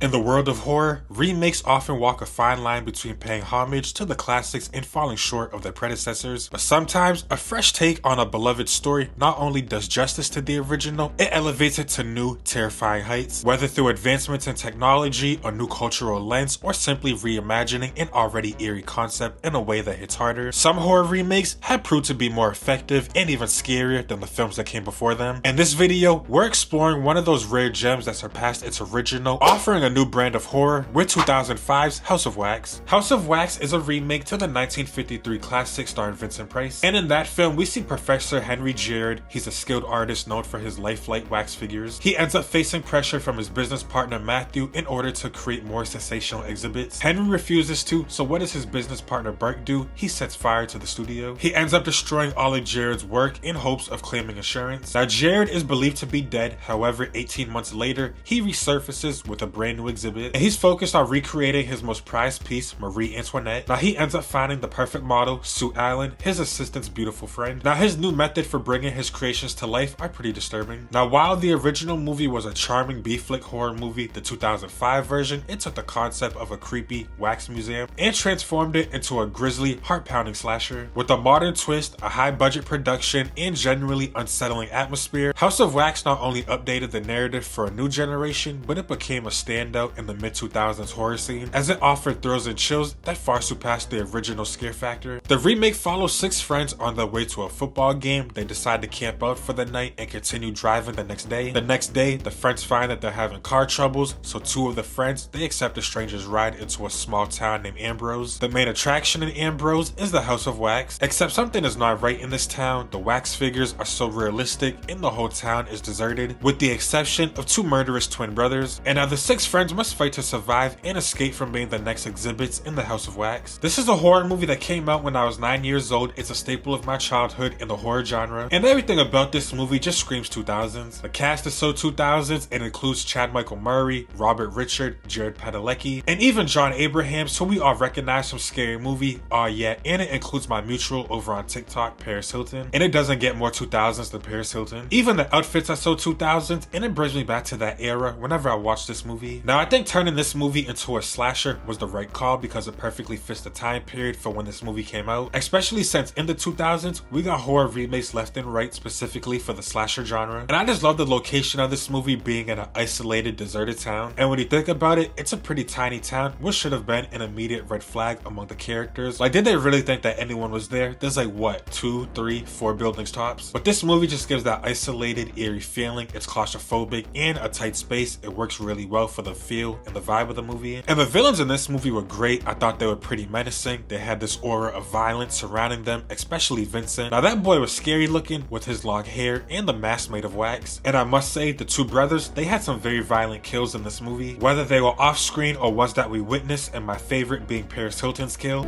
In the world of horror, remakes often walk a fine line between paying homage to the classics and falling short of their predecessors, but sometimes a fresh take on a beloved story not only does justice to the original, it elevates it to new, terrifying heights, whether through advancements in technology, a new cultural lens, or simply reimagining an already eerie concept in a way that hits harder. Some horror remakes have proved to be more effective and even scarier than the films that came before them. In this video, we're exploring one of those rare gems that surpassed its original, offering a new brand of horror with 2005's House of Wax. House of Wax is a remake to the 1953 classic starring Vincent Price, and in that film we see Professor Henry Jared. He's a skilled artist known for his lifelike wax figures. He ends up facing pressure from his business partner Matthew in order to create more sensational exhibits. Henry refuses to, so what does his business partner Bert do? He sets fire to the studio. He ends up destroying all of Jared's work in hopes of claiming insurance. Now Jared is believed to be dead, however 18 months later he resurfaces with a brand new exhibit, and he's focused on recreating his most prized piece, Marie Antoinette. Now he ends up finding the perfect model, Sue Allen, his assistant's beautiful friend. Now his new method for bringing his creations to life are pretty disturbing. Now while the original movie was a charming B-flick horror movie, the 2005 version, it took the concept of a creepy wax museum and transformed it into a grisly, heart-pounding slasher. With a modern twist, a high-budget production, and genuinely unsettling atmosphere, House of Wax not only updated the narrative for a new generation, but it became a standout in the mid-2000s horror scene, as it offered thrills and chills that far surpassed the original scare factor. The remake follows 6 friends on their way to a football game. They decide to camp out for the night and continue driving the next day. The next day, the friends find that they're having car troubles, so 2 of the friends, they accept a stranger's ride into a small town named Ambrose. The main attraction in Ambrose is the House of Wax, except something is not right in this town. The wax figures are so realistic and the whole town is deserted, with the exception of 2 murderous twin brothers. And now the 6 friends must fight to survive and escape from being the next exhibits in the House of Wax. This is a horror movie that came out when I was 9 years old. It's a staple of my childhood in the horror genre, and everything about this movie just screams 2000s. The cast is so 2000s. It includes Chad Michael Murray, Robert Richard, Jared Padalecki, and even John Abrahams, who we all recognize from Scary Movie. Yeah, and it includes my mutual over on TikTok, Paris Hilton, and it doesn't get more 2000s than Paris Hilton. Even the outfits are so 2000s, and it brings me back to that era whenever I watch this movie. Now I think turning this movie into a slasher was the right call because it perfectly fits the time period for when this movie came out, especially since in the 2000s we got horror remakes left and right specifically for the slasher genre. And I just love the location of this movie being in an isolated, deserted town, and when you think about it, it's a pretty tiny town, which should have been an immediate red flag among the characters. Like, did they really think that anyone was there? There's like what, 2, 3, 4 buildings tops? But this movie just gives that isolated, eerie feeling. It's claustrophobic and a tight space. It works really well for the feel and the vibe of the movie. And the villains in this movie were great. I thought they were pretty menacing. They had this aura of violence surrounding them, especially Vincent. Now that boy was scary looking with his long hair and the mask made of wax. And I must say, the 2 brothers, they had some very violent kills in this movie, whether they were off screen or ones that we witnessed, and my favorite being Paris Hilton's kill.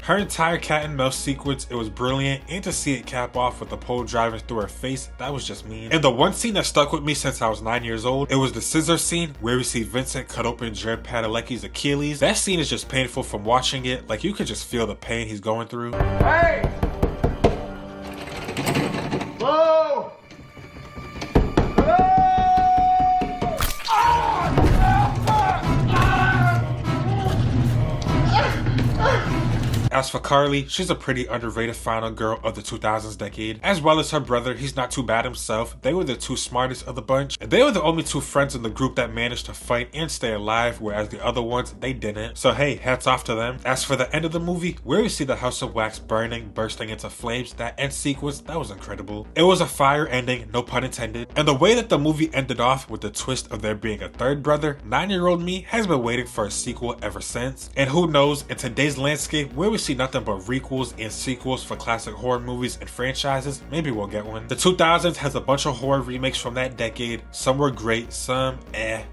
Her entire cat and mouse sequence, it was brilliant, and to see it cap off with the pole driving through her face, that was just mean. And the one scene that stuck with me since I was 9 years old, it was the scissor scene where we see Vincent cut open Jared Padalecki's Achilles. That scene is just painful from watching it. Like, you could just feel the pain he's going through. Hey! Whoa! As for Carly, she's a pretty underrated final girl of the 2000s decade. As well as her brother, he's not too bad himself. They were the 2 smartest of the bunch, and they were the only 2 friends in the group that managed to fight and stay alive, whereas the other ones, they didn't. So hey, hats off to them. As for the end of the movie, where we see the House of Wax burning, bursting into flames, that end sequence, that was incredible. It was a fire ending, no pun intended. And the way that the movie ended off with the twist of there being a 3rd brother, 9-year-old me has been waiting for a sequel ever since. And who knows, in today's landscape, where we see nothing but requels and sequels for classic horror movies and franchises, maybe we'll get one. The 2000s has a bunch of horror remakes from that decade. Some were great, some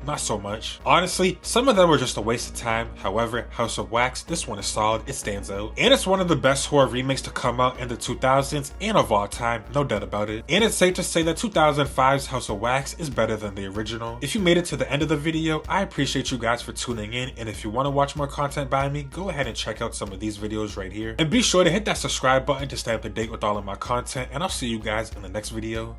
not so much. Honestly, some of them were just a waste of time. However, House of Wax, this one is solid, it stands out. And it's one of the best horror remakes to come out in the 2000s and of all time, no doubt about it. And it's safe to say that 2005's House of Wax is better than the original. If you made it to the end of the video, I appreciate you guys for tuning in, and if you want to watch more content by me, go ahead and check out some of these videos videos right here. And be sure to hit that subscribe button to stay up to date with all of my content, and I'll see you guys in the next video.